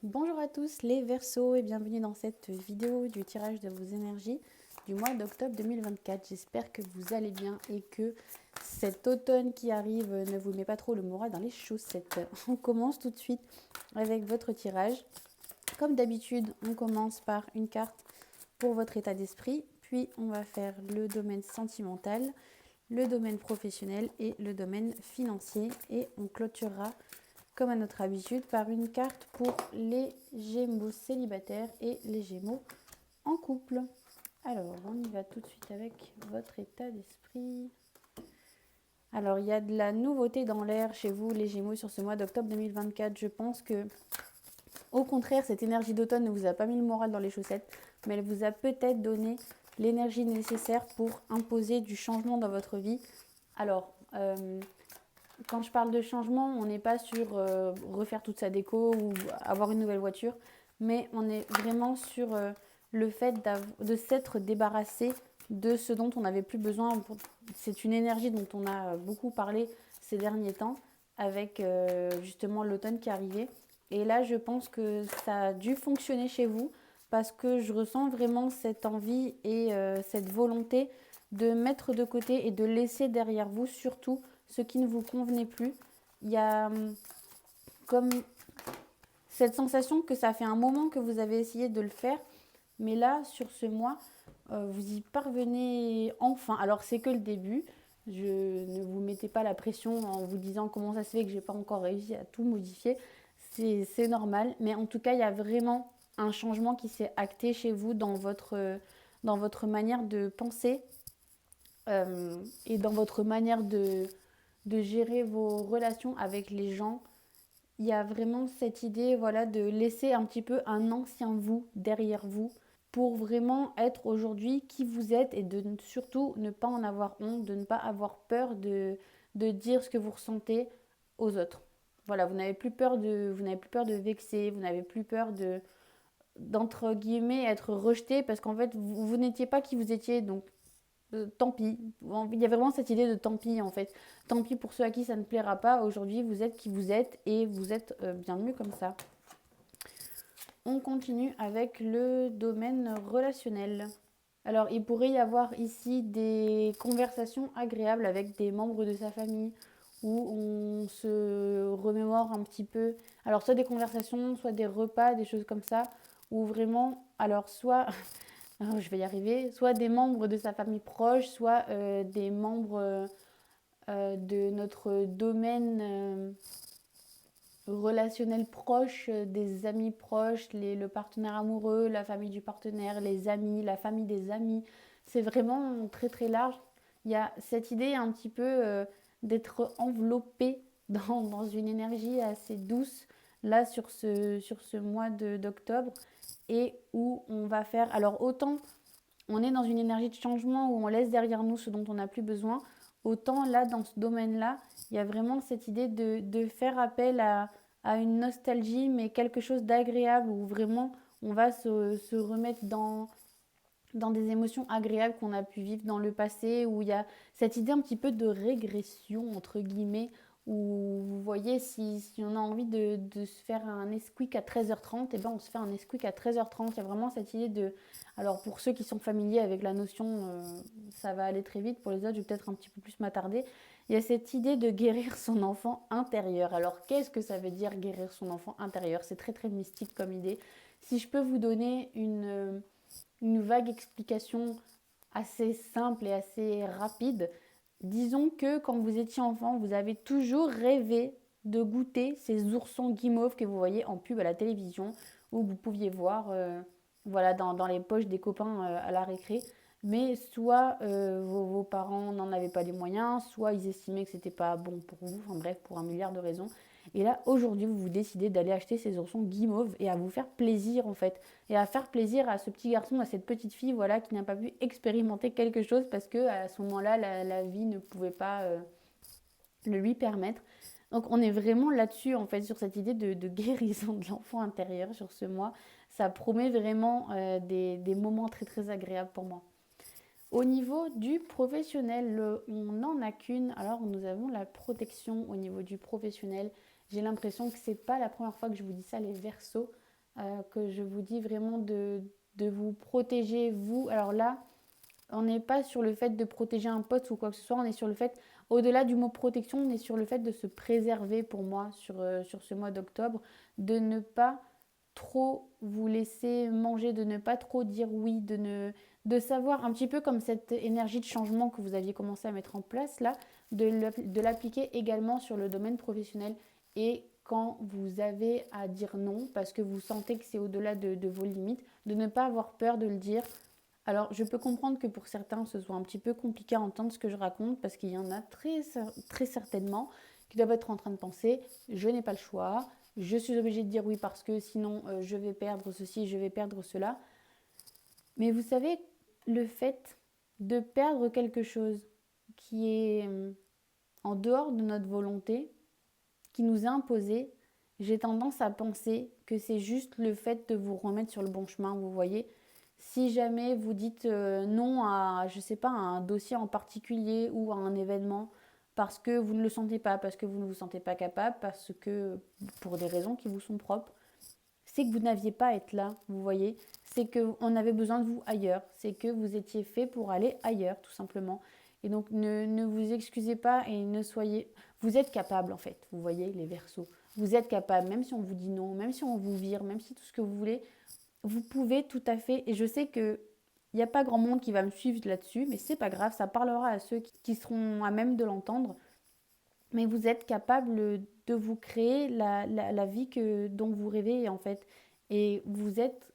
Bonjour à tous les Verseaux et bienvenue dans cette vidéo du tirage de vos énergies du mois d'octobre 2024. J'espère que vous allez bien et que cet automne qui arrive ne vous met pas trop le moral dans les chaussettes. On commence tout de suite avec votre tirage. Comme d'habitude, on commence par une carte pour votre état d'esprit, puis on va faire le domaine sentimental, le domaine professionnel et le domaine financier et on clôturera comme à notre habitude, par une carte pour les Gémeaux célibataires et les Gémeaux en couple. Alors, on y va tout de suite avec votre état d'esprit. Alors, il y a de la nouveauté dans l'air chez vous, les Gémeaux, sur ce mois d'octobre 2024. Je pense que, au contraire, cette énergie d'automne ne vous a pas mis le moral dans les chaussettes, mais elle vous a peut-être donné l'énergie nécessaire pour imposer du changement dans votre vie. Alors, quand je parle de changement, on n'est pas sur refaire toute sa déco ou avoir une nouvelle voiture, mais on est vraiment sur le fait de s'être débarrassé de ce dont on n'avait plus besoin. C'est une énergie dont on a beaucoup parlé ces derniers temps avec justement l'automne qui arrivait. Et là, je pense que ça a dû fonctionner chez vous parce que je ressens vraiment cette envie et cette volonté de mettre de côté et de laisser derrière vous surtout ce qui ne vous convenait plus. Il y a comme cette sensation que ça fait un moment que vous avez essayé de le faire, mais là, sur ce mois, vous y parvenez enfin. Alors, c'est que le début. Je ne vous mettez pas la pression en vous disant comment ça se fait que j'ai pas encore réussi à tout modifier. C'est normal, mais en tout cas, il y a vraiment un changement qui s'est acté chez vous dans votre manière de penser et dans votre manière de gérer vos relations avec les gens. Il y a vraiment cette idée, voilà, de laisser un petit peu un ancien vous derrière vous pour vraiment être aujourd'hui qui vous êtes et de surtout ne pas en avoir honte, de ne pas avoir peur de dire ce que vous ressentez aux autres. Voilà, vous n'avez plus peur de vexer, vous n'avez plus peur d'entre guillemets être rejeté parce qu'en fait vous n'étiez pas qui vous étiez, donc tant pis. Il y a vraiment cette idée de tant pis en fait. Tant pis pour ceux à qui ça ne plaira pas. Aujourd'hui, vous êtes qui vous êtes et vous êtes bien mieux comme ça. On continue avec le domaine relationnel. Alors, il pourrait y avoir ici des conversations agréables avec des membres de sa famille où on se remémore un petit peu. Alors, soit des conversations, soit des repas, des choses comme ça, où vraiment, alors soit je vais y arriver, soit des membres de sa famille proche, soit des membres de notre domaine relationnel proche, des amis proches, le partenaire amoureux, la famille du partenaire, les amis, la famille des amis. C'est vraiment très très large. Il y a cette idée un petit peu d'être enveloppé dans une énergie assez douce là sur ce mois d'octobre et où on va faire, alors autant on est dans une énergie de changement où on laisse derrière nous ce dont on n'a plus besoin, autant là, dans ce domaine-là, il y a vraiment cette idée de faire appel à une nostalgie, mais quelque chose d'agréable, où vraiment on va se remettre dans des émotions agréables qu'on a pu vivre dans le passé, où il y a cette idée un petit peu de régression, entre guillemets, où vous voyez, si on a envie de se faire un Nesquik à 13h30, et ben on se fait un Nesquik à 13h30. Il y a vraiment cette idée de... Alors pour ceux qui sont familiers avec la notion, ça va aller très vite. Pour les autres, je vais peut-être un petit peu plus m'attarder. Il y a cette idée de guérir son enfant intérieur. Alors qu'est-ce que ça veut dire guérir son enfant intérieur? C'est très très mystique comme idée. Si je peux vous donner une vague explication assez simple et assez rapide. Disons que quand vous étiez enfant, vous avez toujours rêvé de goûter ces oursons guimauves que vous voyez en pub à la télévision ou que vous pouviez voir voilà, dans les poches des copains à la récré. Mais soit vos parents n'en avaient pas les moyens, soit ils estimaient que c'était pas bon pour vous, enfin bref, pour un milliard de raisons. Et là, aujourd'hui, vous vous décidez d'aller acheter ces oursons guimauves et à vous faire plaisir en fait. Et à faire plaisir à ce petit garçon, à cette petite fille, voilà, qui n'a pas pu expérimenter quelque chose parce que à ce moment-là, la vie ne pouvait pas le lui permettre. Donc on est vraiment là-dessus en fait, sur cette idée de guérison de l'enfant intérieur sur ce mois. Ça promet vraiment des moments très très agréables pour moi. Au niveau du professionnel, on n'en a qu'une. Alors nous avons la protection au niveau du professionnel. J'ai l'impression que c'est pas la première fois que je vous dis ça, les Verseaux. que je vous dis vraiment de vous protéger, vous. Alors là, on n'est pas sur le fait de protéger un pote ou quoi que ce soit, on est sur le fait, au-delà du mot protection, on est sur le fait de se préserver pour moi sur ce mois d'octobre, de ne pas trop vous laisser manger, de ne pas trop dire oui, de savoir un petit peu comme cette énergie de changement que vous aviez commencé à mettre en place là, de l'appliquer également sur le domaine professionnel et quand vous avez à dire non parce que vous sentez que c'est au-delà de vos limites, de ne pas avoir peur de le dire. Alors, je peux comprendre que pour certains, ce soit un petit peu compliqué à entendre ce que je raconte parce qu'il y en a très certainement qui doivent être en train de penser, je n'ai pas le choix, je suis obligée de dire oui parce que sinon je vais perdre ceci, je vais perdre cela. Mais vous savez, le fait de perdre quelque chose qui est en dehors de notre volonté, qui nous est imposé, j'ai tendance à penser que c'est juste le fait de vous remettre sur le bon chemin, vous voyez. Si jamais vous dites non à, je sais pas, à un dossier en particulier ou à un événement parce que vous ne le sentez pas, parce que vous ne vous sentez pas capable, parce que pour des raisons qui vous sont propres, c'est que vous n'aviez pas à être là, vous voyez. C'est qu'on avait besoin de vous ailleurs. C'est que vous étiez fait pour aller ailleurs, tout simplement. Et donc, ne vous excusez pas et ne soyez... Vous êtes capable, en fait, vous voyez, les Verseaux. Vous êtes capable, même si on vous dit non, même si on vous vire, même si tout ce que vous voulez, vous pouvez tout à fait... Et je sais que il n'y a pas grand monde qui va me suivre là-dessus, mais c'est pas grave, ça parlera à ceux qui seront à même de l'entendre. Mais vous êtes capable de vous créer la vie dont vous rêvez en fait. Et vous êtes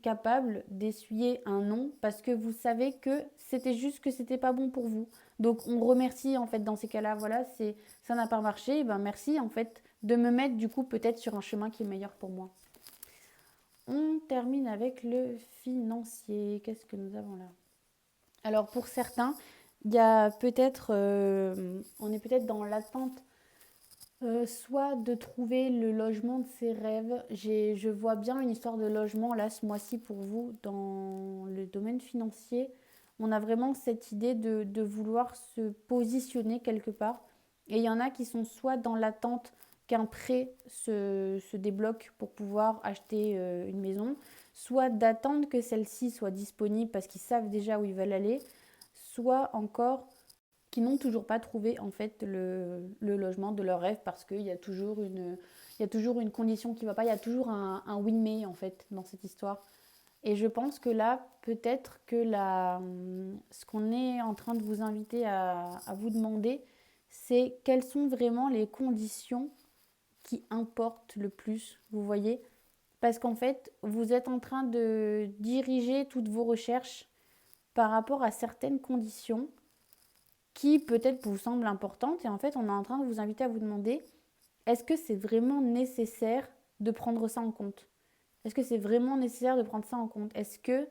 capable d'essuyer un non parce que vous savez que c'était juste que c'était pas bon pour vous. Donc on remercie en fait dans ces cas-là, voilà, ça n'a pas marché, et ben merci en fait de me mettre du coup peut-être sur un chemin qui est meilleur pour moi. On termine avec le financier. Qu'est-ce que nous avons là? Alors pour certains, il y a peut-être, on est peut-être dans l'attente soit de trouver le logement de ses rêves. Je vois bien une histoire de logement là ce mois-ci pour vous dans le domaine financier. On a vraiment cette idée de vouloir se positionner quelque part. Et il y en a qui sont soit dans l'attente qu'un prêt se débloque pour pouvoir acheter une maison, soit d'attendre que celle-ci soit disponible parce qu'ils savent déjà où ils veulent aller, soit encore qui n'ont toujours pas trouvé en fait le logement de leur rêve parce qu'il y a toujours une condition qui ne va pas, il y a toujours un oui-mais en fait dans cette histoire. Et je pense que là, peut-être que ce qu'on est en train de vous inviter à vous demander, c'est quelles sont vraiment les conditions qui importent le plus, vous voyez. Parce qu'en fait, vous êtes en train de diriger toutes vos recherches par rapport à certaines conditions qui peut-être vous semblent importantes. Et en fait, on est en train de vous inviter à vous demander, est-ce que c'est vraiment nécessaire de prendre ça en compte? Est-ce que c'est vraiment nécessaire de prendre ça en compte? Est-ce que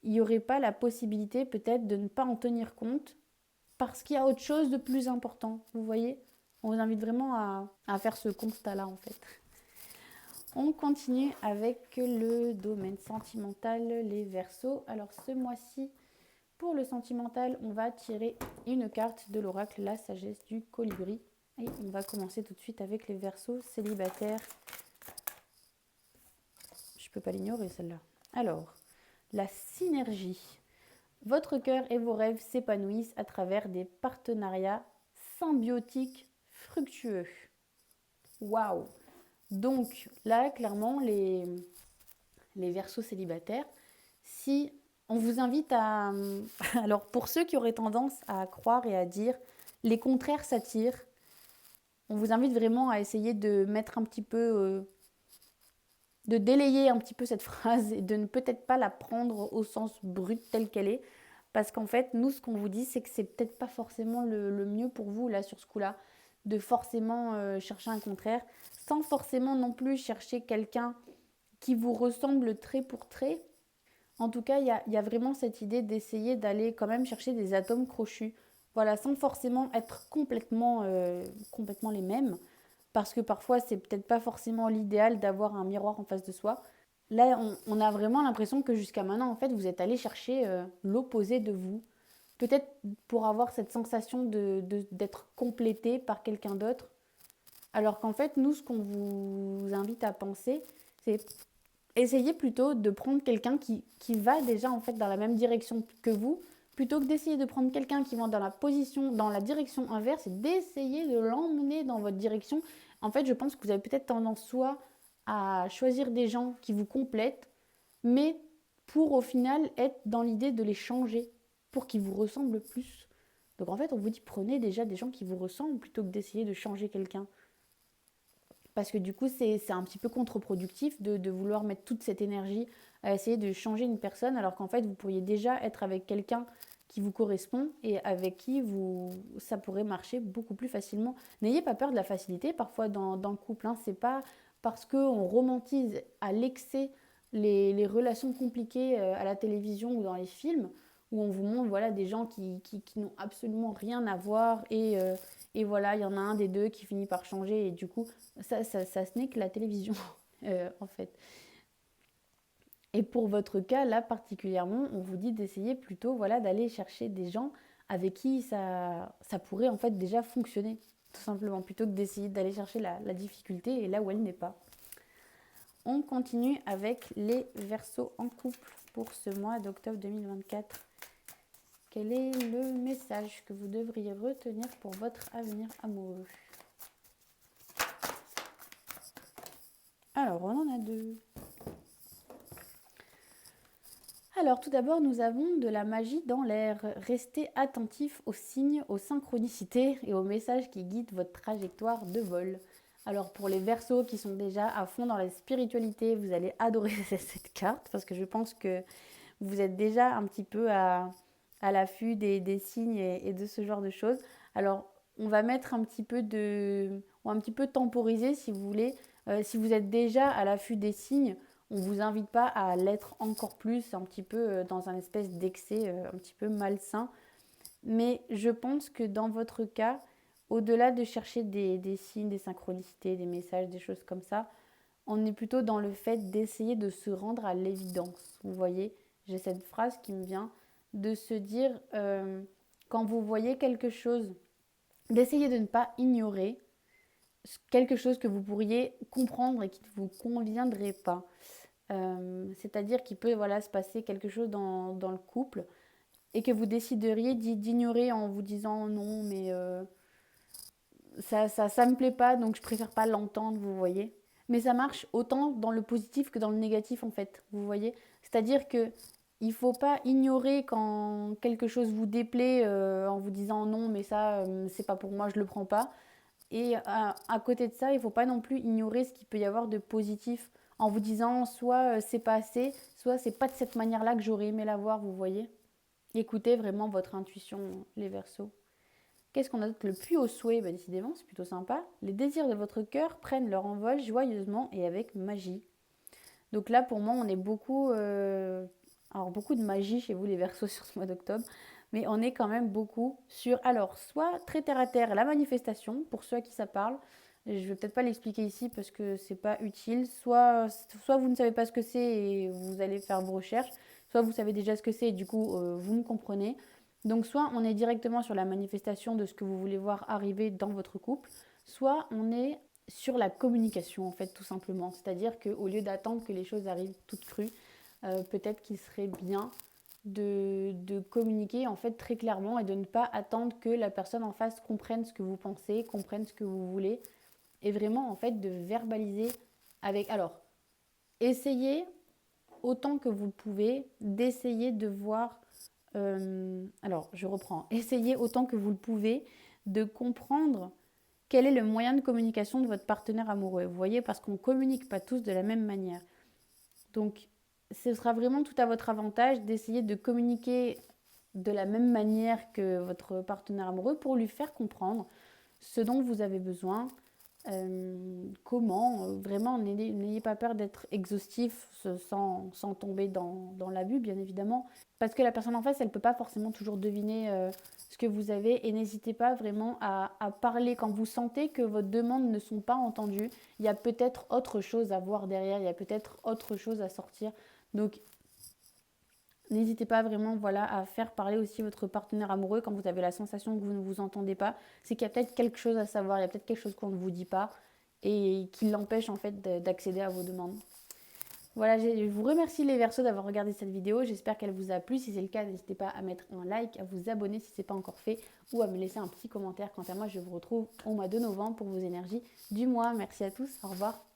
il n'y aurait pas la possibilité peut-être de ne pas en tenir compte parce qu'il y a autre chose de plus important? Vous voyez? On vous invite vraiment à faire ce constat-là en fait. On continue avec le domaine sentimental, les Verseaux. Alors ce mois-ci, pour le sentimental, on va tirer une carte de l'oracle, la sagesse du colibri. Et on va commencer tout de suite avec les Verseaux célibataires. Je ne peux pas l'ignorer celle-là. Alors, la synergie. Votre cœur et vos rêves s'épanouissent à travers des partenariats symbiotiques fructueux. Waouh! Donc là, clairement, les Verseaux célibataires, si on vous invite à... Alors pour ceux qui auraient tendance à croire et à dire les contraires s'attirent, on vous invite vraiment à essayer de mettre un petit peu... de délayer un petit peu cette phrase et de ne peut-être pas la prendre au sens brut telle qu'elle est. Parce qu'en fait, nous, ce qu'on vous dit, c'est que c'est peut-être pas forcément le mieux pour vous, là, sur ce coup-là, de forcément chercher un contraire, sans forcément non plus chercher quelqu'un qui vous ressemble trait pour trait. En tout cas, il y a vraiment cette idée d'essayer d'aller quand même chercher des atomes crochus. Voilà, sans forcément être complètement les mêmes. Parce que parfois, c'est peut-être pas forcément l'idéal d'avoir un miroir en face de soi. Là, on a vraiment l'impression que jusqu'à maintenant, en fait, vous êtes allé chercher l'opposé de vous. Peut-être pour avoir cette sensation d'être complété par quelqu'un d'autre. Alors qu'en fait, nous, ce qu'on vous invite à penser, C'est essayer plutôt de prendre quelqu'un qui va déjà en fait dans la même direction que vous, plutôt que d'essayer de prendre quelqu'un qui va dans la direction inverse et d'essayer de l'emmener dans votre direction. En fait, je pense que vous avez peut-être tendance soit à choisir des gens qui vous complètent, mais pour au final être dans l'idée de les changer pour qu'ils vous ressemblent plus. Donc en fait, on vous dit prenez déjà des gens qui vous ressemblent plutôt que d'essayer de changer quelqu'un. Parce que du coup, c'est un petit peu contre-productif de vouloir mettre toute cette énergie à essayer de changer une personne, alors qu'en fait, vous pourriez déjà être avec quelqu'un qui vous correspond et avec qui ça pourrait marcher beaucoup plus facilement. N'ayez pas peur de la facilité, parfois dans le couple. Hein, c'est pas parce qu'on romantise à l'excès les relations compliquées à la télévision ou dans les films, où on vous montre voilà, des gens qui n'ont absolument rien à voir et voilà, il y en a un des deux qui finit par changer et du coup, ce n'est que la télévision, en fait. Et pour votre cas, là particulièrement, on vous dit d'essayer plutôt voilà, d'aller chercher des gens avec qui ça pourrait en fait déjà fonctionner, tout simplement, plutôt que d'essayer d'aller chercher la difficulté et là où elle n'est pas. On continue avec les Verseaux en couple pour ce mois d'octobre 2024. Quel est le message que vous devriez retenir pour votre avenir amoureux? Alors, on en a deux. Alors, tout d'abord, nous avons de la magie dans l'air. Restez attentif aux signes, aux synchronicités et aux messages qui guident votre trajectoire de vol. Alors, pour les Verseaux qui sont déjà à fond dans la spiritualité, vous allez adorer cette carte parce que je pense que vous êtes déjà un petit peu à l'affût des signes et de ce genre de choses. Alors, on va mettre un petit peu ou un petit peu temporiser si vous voulez. Si vous êtes déjà à l'affût des signes, on ne vous invite pas à l'être encore plus, un petit peu dans un espèce d'excès un petit peu malsain. Mais je pense que dans votre cas, au-delà de chercher des signes, des synchronicités, des messages, des choses comme ça, on est plutôt dans le fait d'essayer de se rendre à l'évidence. Vous voyez, j'ai cette phrase qui me vient de se dire, quand vous voyez quelque chose, d'essayer de ne pas ignorer quelque chose que vous pourriez comprendre et qui ne vous conviendrait pas. C'est-à-dire qu'il peut voilà, se passer quelque chose dans le couple et que vous décideriez d'ignorer en vous disant non, mais ça me plaît pas, donc je préfère pas l'entendre, vous voyez. Mais ça marche autant dans le positif que dans le négatif, en fait, vous voyez. C'est-à-dire que il faut pas ignorer quand quelque chose vous déplaît en vous disant non, mais ça, c'est pas pour moi, je le prends pas. Et à côté de ça, il faut pas non plus ignorer ce qu'il peut y avoir de positif en vous disant soit c'est pas assez, soit c'est pas de cette manière-là que j'aurais aimé l'avoir, vous voyez. Écoutez vraiment votre intuition, les Verseaux. Qu'est-ce qu'on a d'autre? Le puits au souhait, bah, décidément, c'est plutôt sympa. Les désirs de votre cœur prennent leur envol joyeusement et avec magie. Donc là, pour moi, on est beaucoup... alors, beaucoup de magie chez vous, les Verseaux, sur ce mois d'octobre. Mais on est quand même beaucoup sur... Alors, soit très terre-à-terre, la manifestation, pour ceux à qui ça parle. Je ne vais peut-être pas l'expliquer ici parce que c'est pas utile. Soit vous ne savez pas ce que c'est et vous allez faire vos recherches. Soit vous savez déjà ce que c'est et du coup, vous me comprenez. Donc soit on est directement sur la manifestation de ce que vous voulez voir arriver dans votre couple, soit on est sur la communication en fait tout simplement. C'est-à-dire qu'au lieu d'attendre que les choses arrivent toutes crues, peut-être qu'il serait bien de communiquer en fait très clairement et de ne pas attendre que la personne en face comprenne ce que vous pensez, comprenne ce que vous voulez et vraiment en fait de verbaliser avec... Alors, essayez autant que vous le pouvez d'essayer de voir alors, je reprends. Essayez autant que vous le pouvez de comprendre quel est le moyen de communication de votre partenaire amoureux. Vous voyez, parce qu'on ne communique pas tous de la même manière. Donc, ce sera vraiment tout à votre avantage d'essayer de communiquer de la même manière que votre partenaire amoureux pour lui faire comprendre ce dont vous avez besoin, comment, vraiment, n'ayez pas peur d'être exhaustif sans tomber dans l'abus, bien évidemment. Parce que la personne en face, elle ne peut pas forcément toujours deviner ce que vous avez. Et n'hésitez pas vraiment à parler quand vous sentez que vos demandes ne sont pas entendues. Il y a peut-être autre chose à voir derrière, il y a peut-être autre chose à sortir. Donc, n'hésitez pas vraiment voilà, à faire parler aussi votre partenaire amoureux quand vous avez la sensation que vous ne vous entendez pas. C'est qu'il y a peut-être quelque chose à savoir, il y a peut-être quelque chose qu'on ne vous dit pas et qui l'empêche en fait d'accéder à vos demandes. Voilà, je vous remercie les Verseaux d'avoir regardé cette vidéo. J'espère qu'elle vous a plu. Si c'est le cas, n'hésitez pas à mettre un like, à vous abonner si ce n'est pas encore fait ou à me laisser un petit commentaire. Quant à moi, je vous retrouve au mois de novembre pour vos énergies du mois. Merci à tous. Au revoir.